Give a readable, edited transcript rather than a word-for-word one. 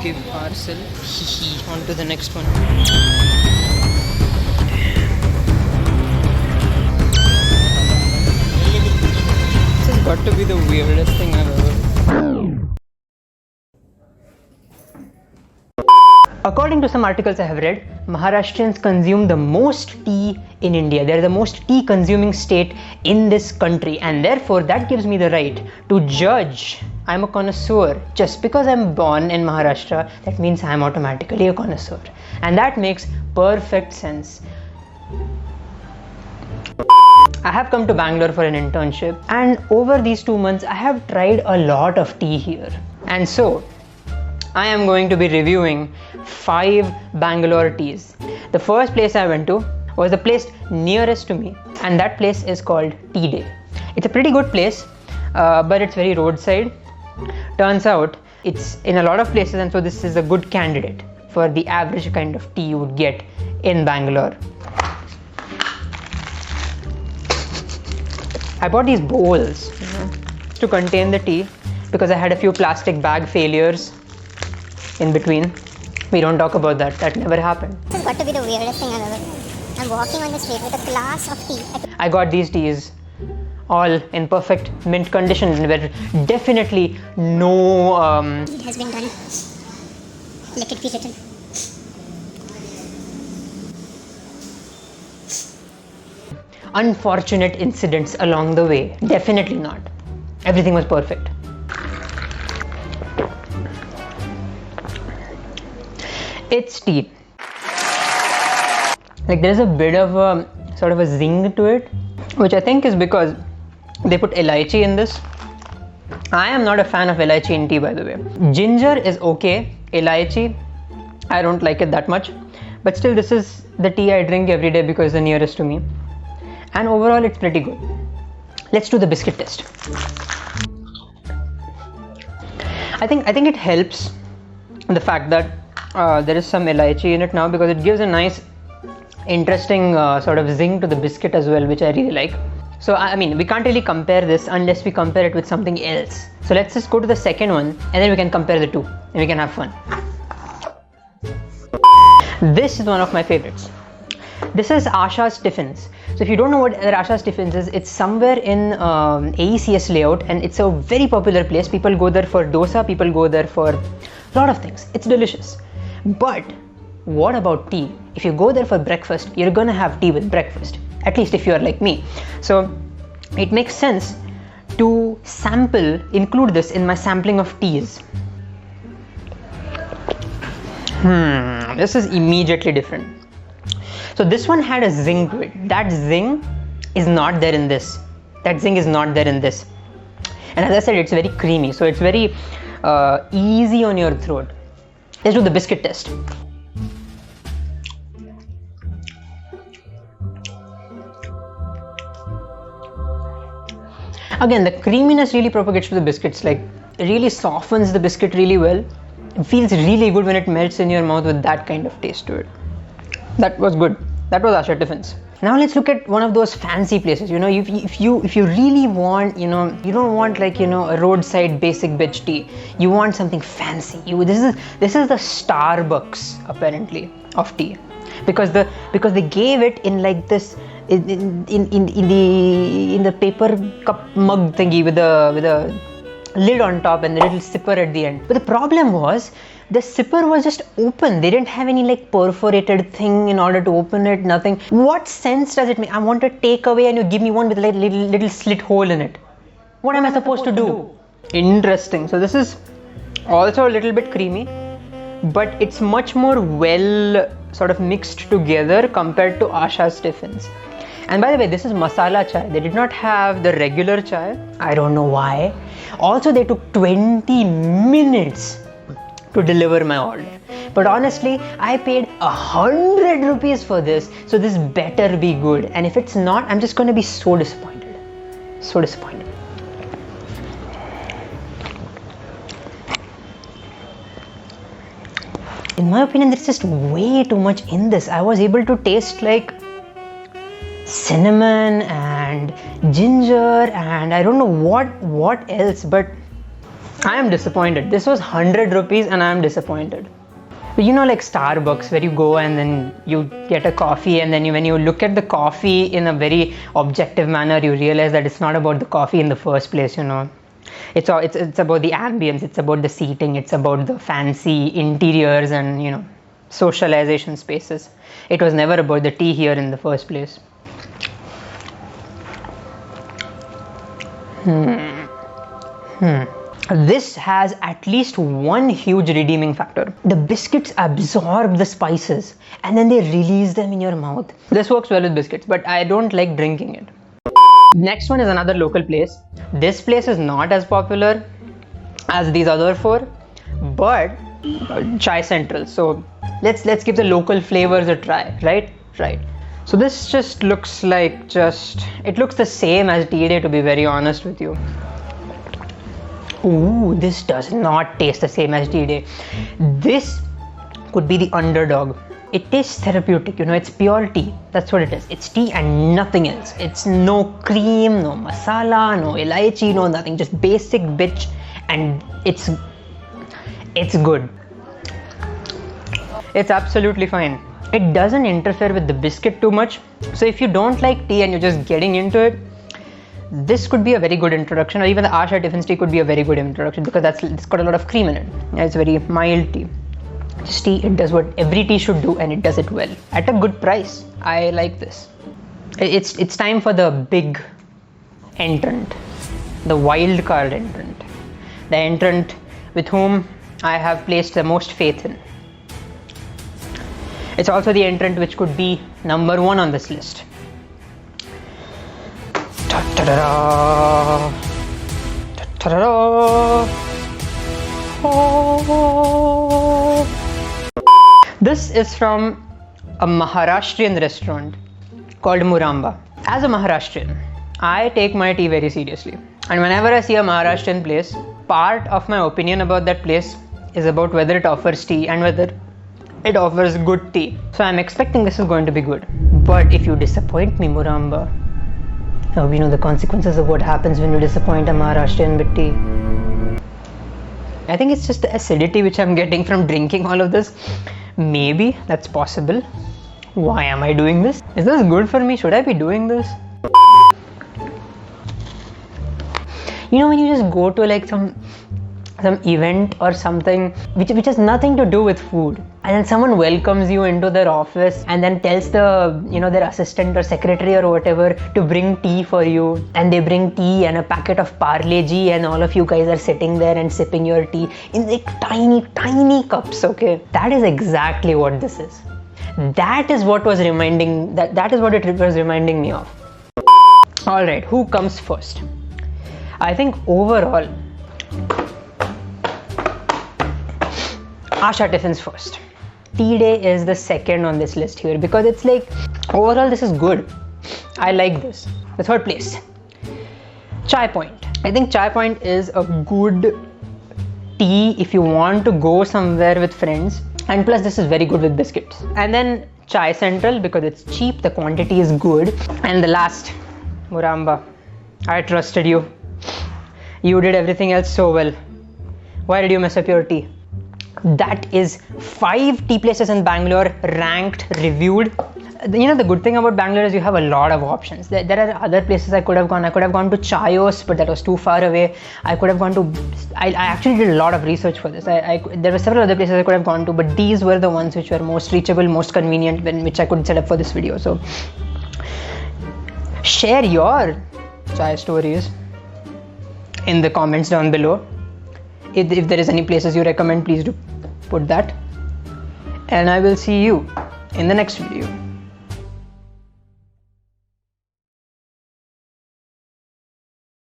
give parcel. On to the next one. This has got to be the weirdest thing I've ever. According to some articles I have read, Maharashtrians consume the most tea in India. They are the most tea consuming state in this country, and therefore that gives me the right to judge. I'm a connoisseur. Just because I'm born in Maharashtra, that means I'm automatically a connoisseur. And that makes perfect sense. I have come to Bangalore for an internship, and over these 2 months I have tried a lot of tea here. And so I am going to be reviewing 5 Bangalore teas. The first place I went to was the place nearest to me, and that place is called Tea Day. It's a pretty good place, but it's very roadside. Turns out it's in a lot of places, and so this is a good candidate for the average kind of tea you would get in Bangalore. I bought these bowls to contain the tea because I had a few plastic bag failures in between. We don't talk about that. That never happened. This has got to be the weirdest thing I've ever seen. I'm walking on the street with a glass of tea. I got these teas all in perfect mint condition, where definitely no It has been done. Let it be written. unfortunate incidents along the way. Definitely not. Everything was perfect. It's tea. Like, there's a bit of a sort of a zing to it, which I think is because they put elaichi in this. I am not a fan of elaichi in tea, by the way. Ginger is okay. Elaichi, I don't like it that much. But still, this is the tea I drink every day because it's the nearest to me. And overall, it's pretty good. Let's do the biscuit test. I think it helps the fact that there is some elaichi in it now, because it gives a nice, interesting sort of zing to the biscuit as well, which I really like. So I mean, we can't really compare this unless we compare it with something else. So let's just go to the second one, and then we can compare the two and we can have fun. This is one of my favorites. This is Asha's Tiffins. So if you don't know what Asha's Tiffins is, it's somewhere in AECS layout, and it's a very popular place. People go there for dosa, people go there for a lot of things. It's delicious. But what about tea? If you go there for breakfast, you're gonna have tea with breakfast, at least if you're like me. So it makes sense to include this in my sampling of teas. This is immediately different. So this one had a zing to it. That zing is not there in this. That zing is not there in this. And as I said, it's very creamy, so it's very easy on your throat. Let's do the biscuit test. Again, the creaminess really propagates to the biscuits. Like, it really softens the biscuit really well. It feels really good when it melts in your mouth with that kind of taste to it. That was good. That was Asha Tiffins. Now let's look at one of those fancy places. You know, if you really want, you don't want like, a roadside basic bitch tea. You want something fancy. This is the Starbucks apparently of tea, because they gave it in like this in the paper cup mug thingy with a lid on top and the little sipper at the end. But the problem was, the sipper was just open. They didn't have any like perforated thing in order to open it, nothing. What sense does it make? I want to take away and you give me one with like little slit hole in it. What am I supposed to do? Interesting. So this is also a little bit creamy, but it's much more well sort of mixed together compared to Asha's Tiffins. And by the way, this is masala chai. They did not have the regular chai. I don't know why. Also, they took 20 minutes to deliver my order. But honestly, I paid 100 rupees for this, so this better be good. And if it's not, I'm just going to be so disappointed. So disappointed. In my opinion, there's just way too much in this. I was able to taste like cinnamon and ginger and I don't know what else, but I am disappointed. This was 100 rupees and I am disappointed. You know, like Starbucks, where you go and then you get a coffee, and then when you look at the coffee in a very objective manner, you realize that it's not about the coffee in the first place, you know. It's about the ambience, it's about the seating, it's about the fancy interiors and, you know, socialization spaces. It was never about the tea here in the first place. This has at least one huge redeeming factor. The biscuits absorb the spices and then they release them in your mouth. This works well with biscuits, but I don't like drinking it. Next one is another local place. This place is not as popular as these other four, but Chai Central. So let's give the local flavors a try, right? Right. So this just looks like it looks the same as tea day, to be very honest with you. Ooh, this does not taste the same as tea day. This could be the underdog. It tastes therapeutic, you know, it's pure tea. That's what it is. It's tea and nothing else. It's no cream, no masala, no elaichi, no nothing. Just basic bitch, and it's good. It's absolutely fine. It doesn't interfere with the biscuit too much. So if you don't like tea and you're just getting into it, this could be a very good introduction, or even the Asha Tiffins tea could be a very good introduction, because it's got a lot of cream in it. It's very mild tea. This tea, it does what every tea should do, and it does it well at a good price. I like this. It's time for the big entrant, the wild card entrant, the entrant with whom I have placed the most faith in. It's also the entrant which could be number one on this list. Ta-da-da-da. Ta-da-da. Oh. This is from a Maharashtrian restaurant called Muramba. As a Maharashtrian, I take my tea very seriously. And whenever I see a Maharashtrian place, part of my opinion about that place is about whether it offers tea and whether it offers good tea. So I'm expecting this is going to be good. But if you disappoint me, Muramba, I hope you know the consequences of what happens when you disappoint a Maharashtrian with tea. I think it's just the acidity which I'm getting from drinking all of this. Maybe that's possible. Why am I doing this? Is this good for me? Should I be doing this? You know, when you just go to like some event or something which has nothing to do with food, and then someone welcomes you into their office and then tells their assistant or secretary or whatever to bring tea for you, and they bring tea and a packet of Parle-G, and all of you guys are sitting there and sipping your tea in like tiny cups. Okay, that is exactly what this is. That is what was reminding it was reminding me of. All right, who comes first? I think overall Asha Tiffins first. Tea Day is the second on this list here, because it's like overall this is good. I like this. The third place, Chai Point. I think Chai Point is a good tea if you want to go somewhere with friends, and plus this is very good with biscuits. And then Chai Central, because it's cheap, the quantity is good. And the last, Muramba. I trusted you. You did everything else so well. Why did you mess up your tea? That is 5 tea places in Bangalore ranked, reviewed. You know, the good thing about Bangalore is you have a lot of options. There are other places I could have gone. I could have gone to Chayos, but that was too far away. I could have gone to... I actually did a lot of research for this. There were several other places I could have gone to, but these were the ones which were most reachable, most convenient, which I could set up for this video. So share your chai stories in the comments down below. If there is any places you recommend, please do put that. And I will see you in the next video.